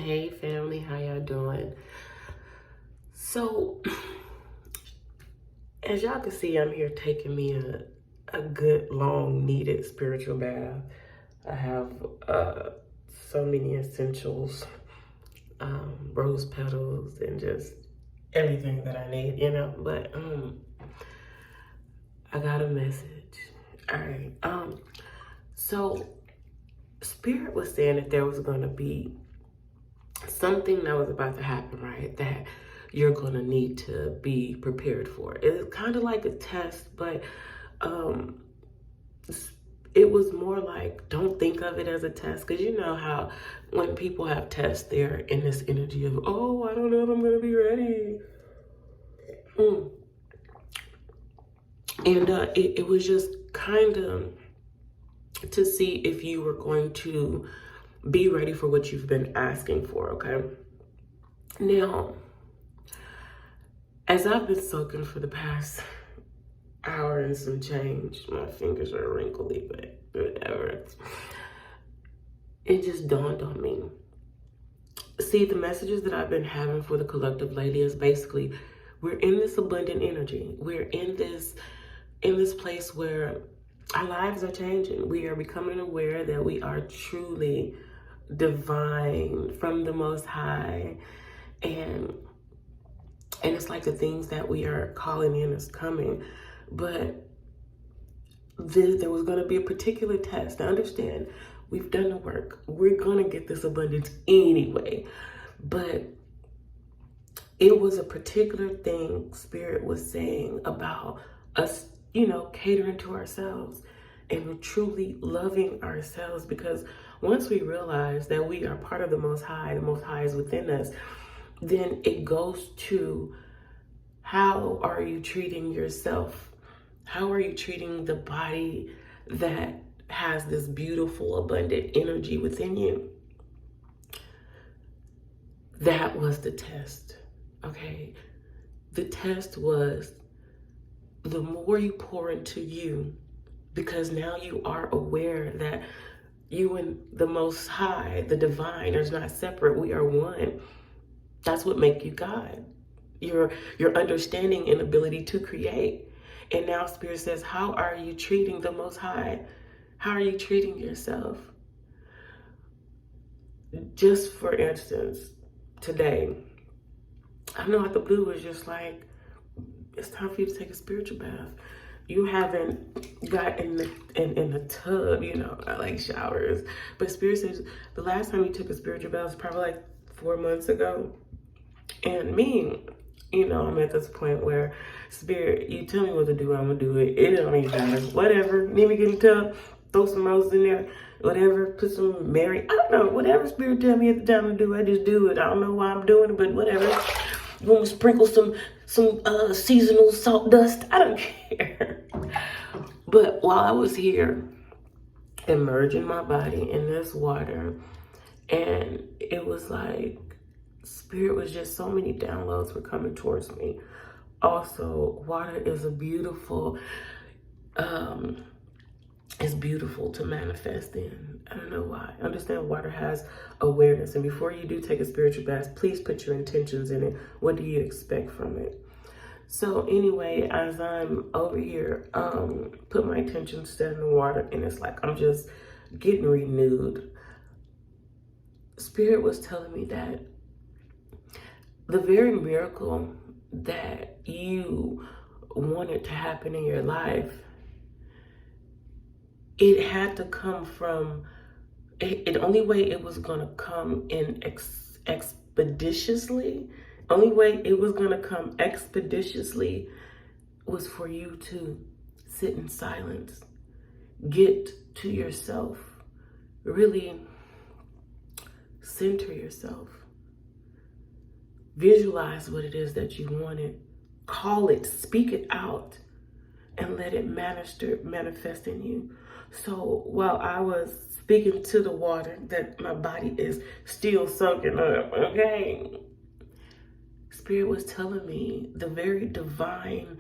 Hey family, how y'all doing? So, as y'all can see, I'm here taking me a good, long, needed spiritual bath. I have so many essentials, rose petals, and just everything that I need, But I got a message. All right. So Spirit was saying that there was going to be something that was about to happen, right? That you're going to need to be prepared for. It's kind of like a test, but um, it was more like, don't think of it as a test. Because you know how when people have tests, they're in this energy of, oh, I don't know if I'm going to be ready. And it was just kind of to see if you were going to be ready for what you've been asking for, okay? Now, as I've been soaking for the past hour and some change, my fingers are wrinkly, but whatever. It just dawned on me. See, the messages that I've been having for the collective lately is basically, we're in this abundant energy. We're in this place where our lives are changing. We are becoming aware that we are truly divine from the Most High, and it's like the things that we are calling in is coming. But there was going to be a particular test. Now understand, we've done the work. We're going to get this abundance anyway. But it was a particular thing Spirit was saying about us, catering to ourselves and truly loving ourselves. Because once we realize that we are part of the Most High is within us, then it goes to, how are you treating yourself? How are you treating the body that has this beautiful, abundant energy within you? That was the test, okay? The test was, the more you pour into you, because now you are aware that you and the Most High, the divine, are not separate. We are one. That's what makes you God. Your understanding and ability to create. And now Spirit says, how are you treating the Most High? How are you treating yourself? Just for instance, today, I know out the blue was just like, it's time for you to take a spiritual bath. You haven't got in the tub, I like showers. But Spirit says the last time you took a spiritual bath was probably like 4 months ago. And me, I'm at this point where, Spirit, you tell me what to do, I'm gonna do it. It don't even matter. Whatever. Need me get in the tub, throw some roses in there, whatever, put some Mary. I don't know. Whatever Spirit tell me at the time to do, I just do it. I don't know why I'm doing it, but whatever. You want me to sprinkle some seasonal salt dust? I don't care. But while I was here, immersing my body in this water, and it was like, Spirit was just, so many downloads were coming towards me. Also, water is a beautiful, it's beautiful to manifest in. I don't know why. Understand, water has awareness. And before you do take a spiritual bath, please put your intentions in it. What do you expect from it? So anyway, as I'm over here, put my intentions set in the water, and it's like I'm just getting renewed. Spirit was telling me that the very miracle that you wanted to happen in your life, it had to come from, the only way it was going to come in expeditiously, only way it was going to come expeditiously was for you to sit in silence, get to yourself, really center yourself. Visualize what it is that you wanted. Call it, speak it out, and let it manifest in you. So while I was speaking to the water, that my body is still soaking up, okay? Spirit was telling me the very divine,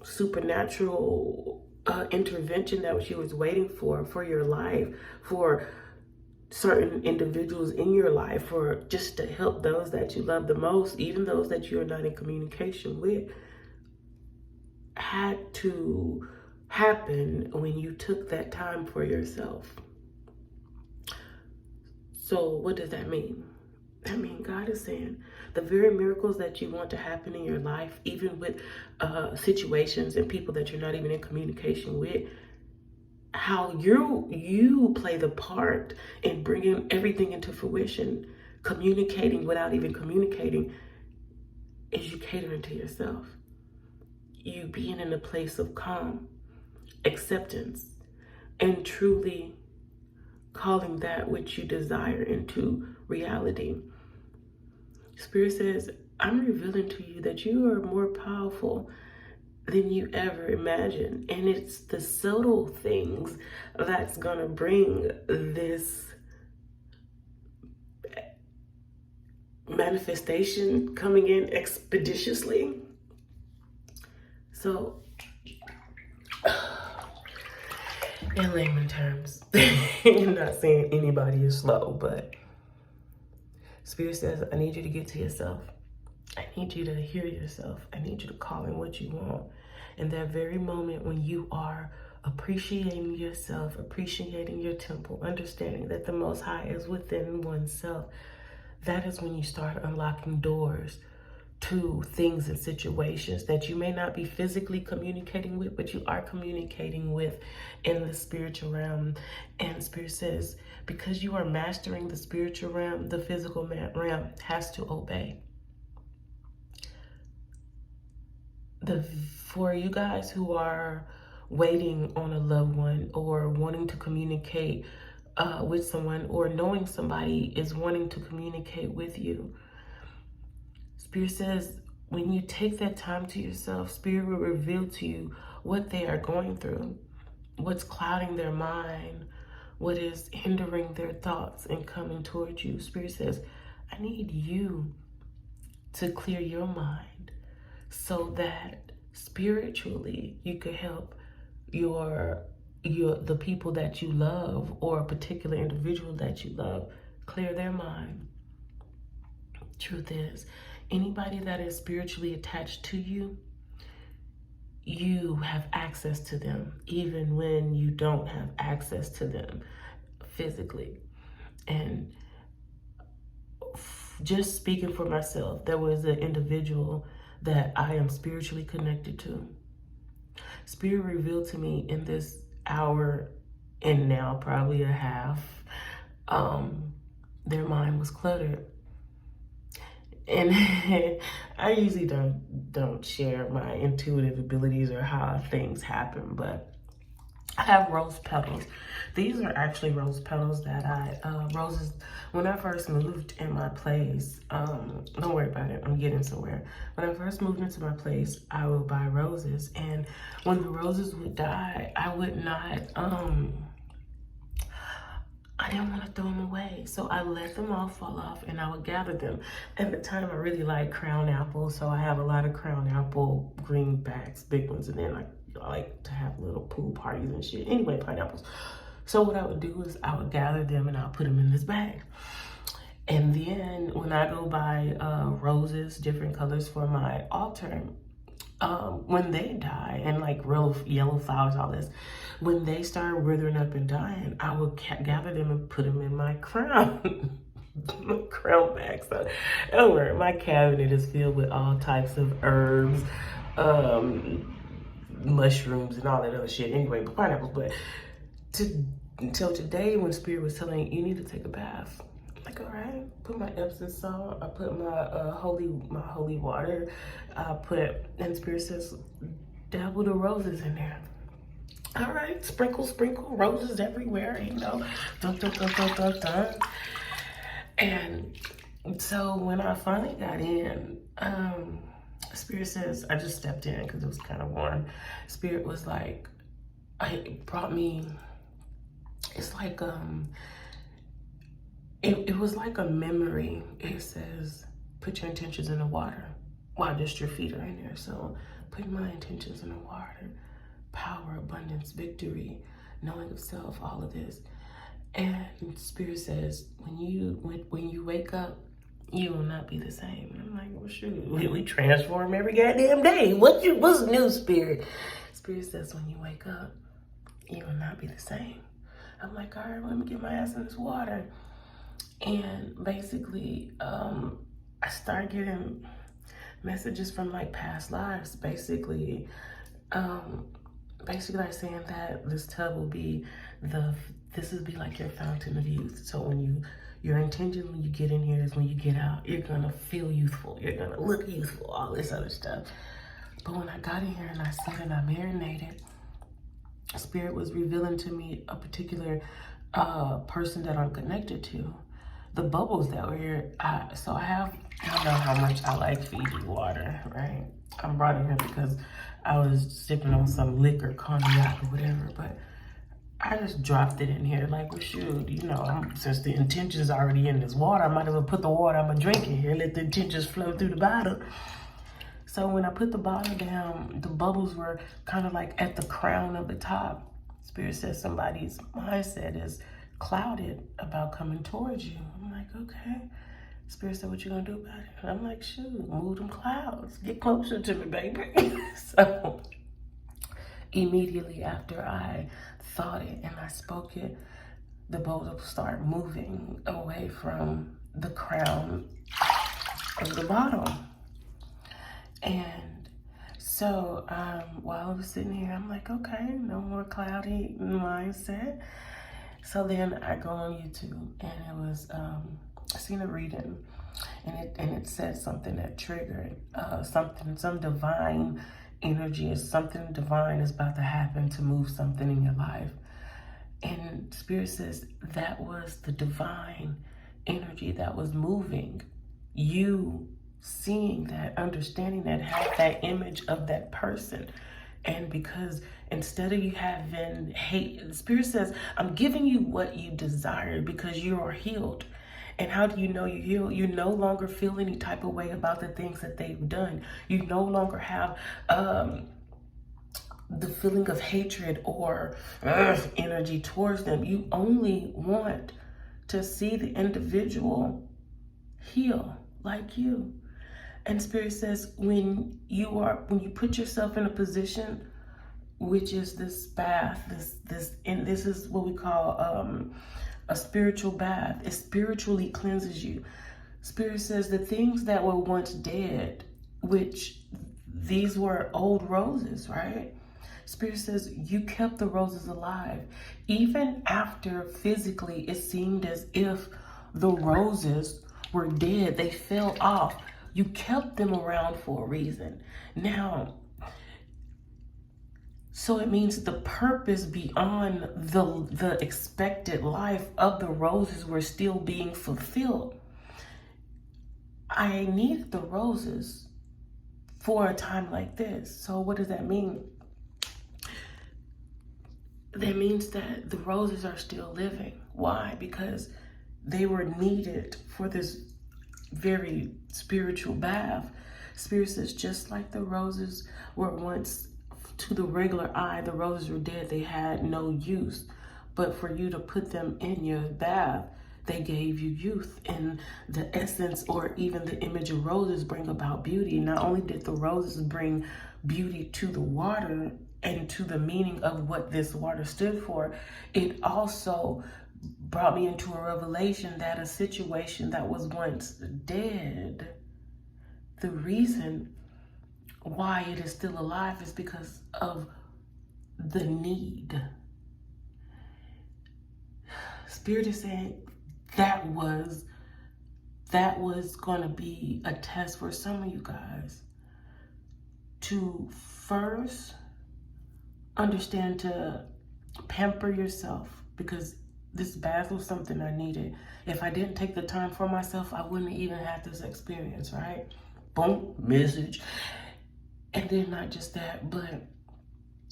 supernatural intervention that she was waiting for your life, for certain individuals in your life, or just to help those that you love the most, even those that you're not in communication with, had to happen when you took that time for yourself. So what does that mean? I mean, God is saying the very miracles that you want to happen in your life, even with situations and people that you're not even in communication with, how you play the part in bringing everything into fruition, communicating without even communicating, is you catering to yourself. You being in a place of calm, acceptance, and truly calling that which you desire into reality. Spirit says, I'm revealing to you that you are more powerful than you ever imagined. And it's the subtle things that's going to bring this manifestation coming in expeditiously. So, in layman terms, I'm not saying anybody is slow, but Spirit says, I need you to get to yourself. I need you to hear yourself. I need you to call in what you want. In that very moment when you are appreciating yourself, appreciating your temple, understanding that the Most High is within oneself, that is when you start unlocking doors to things and situations that you may not be physically communicating with, but you are communicating with in the spiritual realm. And Spirit says, because you are mastering the spiritual realm, the physical realm has to obey. For you guys who are waiting on a loved one, or wanting to communicate with someone, or knowing somebody is wanting to communicate with you, Spirit says, when you take that time to yourself, Spirit will reveal to you what they are going through, what's clouding their mind, what is hindering their thoughts and coming towards you. Spirit says, I need you to clear your mind so that spiritually you could help the people that you love, or a particular individual that you love, clear their mind. Truth is, anybody that is spiritually attached to you, you have access to them, even when you don't have access to them physically. And just speaking for myself, there was an individual that I am spiritually connected to. Spirit revealed to me in this hour and now probably a half, their mind was cluttered. And I usually don't share my intuitive abilities or how things happen, but I have rose petals. These are actually rose petals that roses, when I first moved in my place, don't worry about it, I'm getting somewhere. When I first moved into my place, I would buy roses, and when the roses would die, I would not, I didn't want to throw them away. So I let them all fall off and I would gather them. At the time, I really liked crown apples. So I have a lot of crown apple greenbacks, big ones. And then I like to have little pool parties and shit. Anyway, pineapples. So what I would do is I would gather them and I'll put them in this bag. And then when I go buy roses, different colors for my altar, when they die, and like real yellow flowers, all this, when they start withering up and dying, I would gather them and put them in my crown, my crown bag. So don't worry, my cabinet is filled with all types of herbs, mushrooms, and all that other shit. Anyway, but pineapples. But until today, when Spirit was telling me, you need to take a bath. Like, all right, put my Epsom salt, I put my holy water, I put, and Spirit says, dabble the roses in there. All right, sprinkle, roses everywhere, you know, dun, dun, dun, dun, dun, dun. And so when I finally got in, Spirit says, I just stepped in because it was kind of warm. Spirit was like, it brought me, it's like, it was like a memory. It says, put your intentions in the water. While just your feet are in there. So put my intentions in the water. Power, abundance, victory, knowing of self, all of this. And Spirit says, when you wake up, you will not be the same. I'm like, well, shoot, we transform every goddamn day. What's new, Spirit? Spirit says, when you wake up, you will not be the same. I'm like, all right, let me get my ass in this water. And basically, I start getting messages from like past lives, basically like saying that this tub will be this will be like your fountain of youth. So when your intention when you get in here is when you get out, you're gonna feel youthful, you're gonna look youthful, all this other stuff. But when I got in here and I sat and I marinated, Spirit was revealing to me a particular person that I'm connected to. The bubbles that were here, I know how much I like Fiji water, right? I brought it here because I was sipping on some liquor, cognac or whatever, but I just dropped it in here like, well, shoot, since the intention's already in this water, I might as well put the water I'm gonna drink in here, let the intentions flow through the bottle. So when I put the bottle down, the bubbles were kind of like at the crown of the top. Spirit says somebody's mindset is clouded about coming towards you. I'm like, okay. Spirit said, what you gonna do about it? And I'm like, shoot, move them clouds. Get closer to me, baby. So immediately after I thought it and I spoke it, the bubbles start moving away from the crown of the bottle. And so while I was sitting here, I'm like, okay, no more cloudy mindset. So then I go on YouTube and it was, I seen a reading and it said something that triggered some divine energy, is something divine is about to happen to move something in your life. And Spirit says that was the divine energy that was moving you, seeing that, understanding that, have that image of that person. And because instead of you having hate, the Spirit says, I'm giving you what you desire because you are healed. And how do you know you're healed? You no longer feel any type of way about the things that they've done. You no longer have the feeling of hatred or energy towards them. You only want to see the individual heal like you. And Spirit says, when you put yourself in a position, which is this bath, and this is what we call a spiritual bath. It spiritually cleanses you. Spirit says the things that were once dead, which these were old roses, right? Spirit says you kept the roses alive. Even after physically it seemed as if the roses were dead, they fell off. You kept them around for a reason. Now, so it means the purpose beyond the expected life of the roses were still being fulfilled. I needed the roses for a time like this. So what does that mean? That means that the roses are still living. Why? Because they were needed for this very spiritual bath. Spirit says, just like the roses were once, to the regular eye, the roses were dead, they had no use. But for you to put them in your bath, they gave you youth. And the essence or even the image of roses bring about beauty. Not only did the roses bring beauty to the water and to the meaning of what this water stood for, it also brought me into a revelation that a situation that was once dead, the reason why it is still alive is because of the need. Spirit is saying that was going to be a test for some of you guys to first understand to pamper yourself, because this bath was something I needed. If I didn't take the time for myself, I wouldn't even have this experience, right? Boom, message. And then not just that, but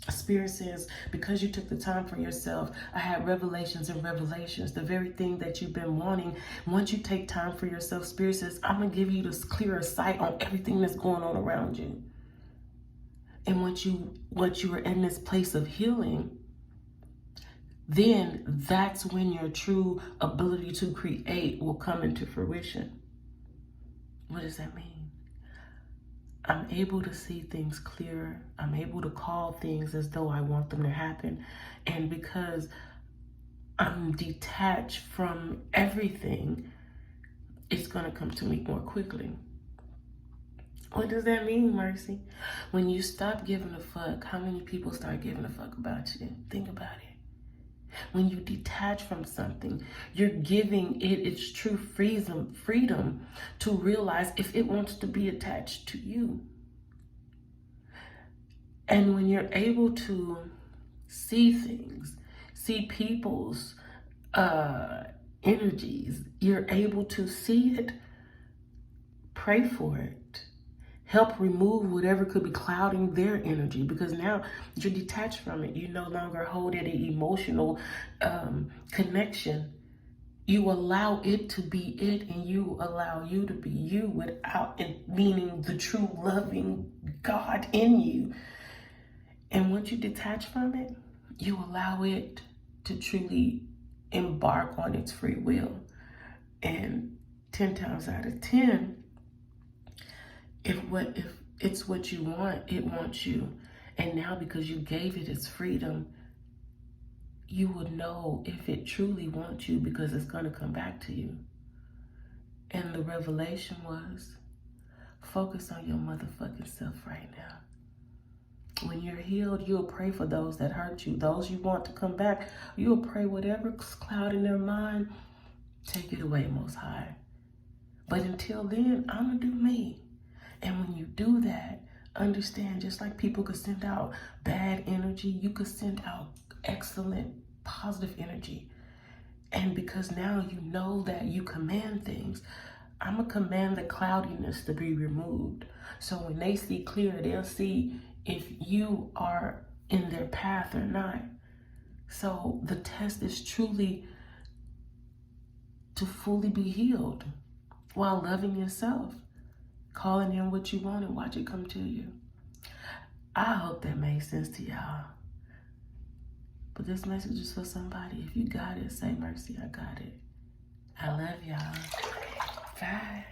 Spirit says, because you took the time for yourself, I had revelations and revelations, the very thing that you've been wanting. Once you take time for yourself, Spirit says, I'm going to give you this clearer sight on everything that's going on around you. And once you were in this place of healing, then that's when your true ability to create will come into fruition. What does that mean? I'm able to see things clearer. I'm able to call things as though I want them to happen. And because I'm detached from everything, it's going to come to me more quickly. What does that mean, Mercy? When you stop giving a fuck, how many people start giving a fuck about you? Think about it. When you detach from something, you're giving it its true freedom to realize if it wants to be attached to you. And when you're able to see things, see people's energies, you're able to see it, pray for it, help remove whatever could be clouding their energy, because now you're detached from it. You no longer hold any emotional connection. You allow it to be it, and you allow you to be you without it, meaning the true loving God in you. And once you detach from it, you allow it to truly embark on its free will. And 10 times out of 10, if it's what you want, it wants you. And now because you gave it its freedom, you would know if it truly wants you, because it's going to come back to you. And the revelation was, focus on your motherfucking self right now. When you're healed, you'll pray for those that hurt you, those you want to come back. You'll pray whatever's clouding their mind, take it away, Most High. But until then, I'm going to do me. And when you do that, understand, just like people could send out bad energy, you could send out excellent, positive energy. And because now you know that you command things, I'm going to command the cloudiness to be removed. So when they see clear, they'll see if you are in their path or not. So the test is truly to fully be healed while loving yourself, calling in what you want and watch it come to you. I hope that made sense to y'all. But this message is for somebody. If you got it, say, Mercy, I got it. I love y'all. Bye.